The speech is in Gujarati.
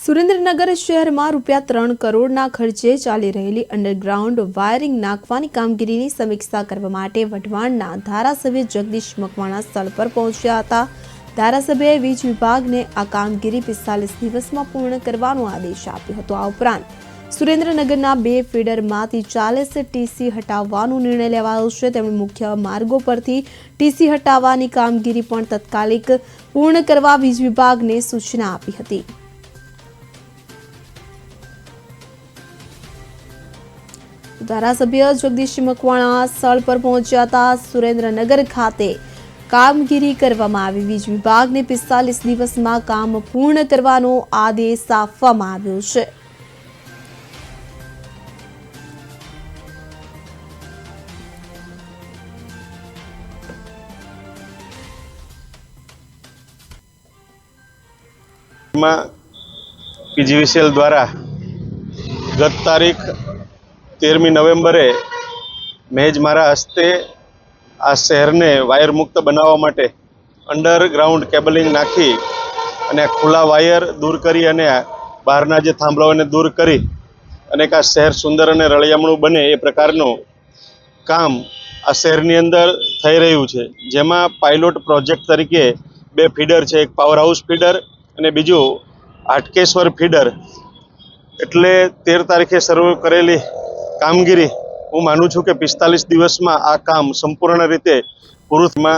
સુરેન્દ્રનગર શહેરમાં ₹3 કરોડના ખર્ચે ચાલી રહેલી અંડરગ્રાઉન્ડ વાયરિંગ નાખવાની કામગીરીની સમીક્ષા કરવા માટે વઢવાણના ધારાસભ્ય જગદીશ મકવાણા સ્થળ પર પહોંચ્યા હતા। ધારાસભ્યએ વીજ વિભાગને આ કામગીરી 45 દિવસમાં પૂર્ણ કરવાનો આદેશ આપ્યો હતો। આ ઉપરાંત સુરેન્દ્રનગરના 2 ફીડરમાંથી 40 ટીસી હટાવવાનો નિર્ણય લેવાયો છે। તેમણે મુખ્ય માર્ગો પરથી ટીસી હટાવવાની કામગીરી પણ તાત્કાલિક પૂર્ણ કરવા વીજ વિભાગને સૂચના આપી હતી। ધારાસભ્ય જગદીશ મકવાણા સ્થળ પર પહોંચ્યા હતા। સુરેન્દ્રનગર ખાતે કામગીરી કરવામાં આવી। વીજ વિભાગને 45 દિવસમાં કામ પૂર્ણ કરવાનો આદેશ આપવામાં આવ્યો છે। पीजीवीसीएल द्वारा गत तारीख 13 नवेम्बरे महज मारा हस्ते आ शहर ने वायर मुक्त बनावा माटे अंडरग्राउंड केबलिंग नाखी अने खुला वायर दूर करी अने बहारना जे थांभलाओने दूर करी अने आ शहर सुंदर अने रळियामणुं बने ए प्रकारनुं काम आ शहरनी अंदर थई रह्युं छे। जेमां पायलोट प्रोजेक्ट तरीके 2 फीडर छे, एक पावर हाउस फीडर અને બીજું હાટકેશ્વર ફીડર। એટલે 13 તારીખે શરૂ કરેલી કામગીરી હું માનું છું કે 45 દિવસમાં આ કામ સંપૂર્ણ રીતે પૂરું થવામાં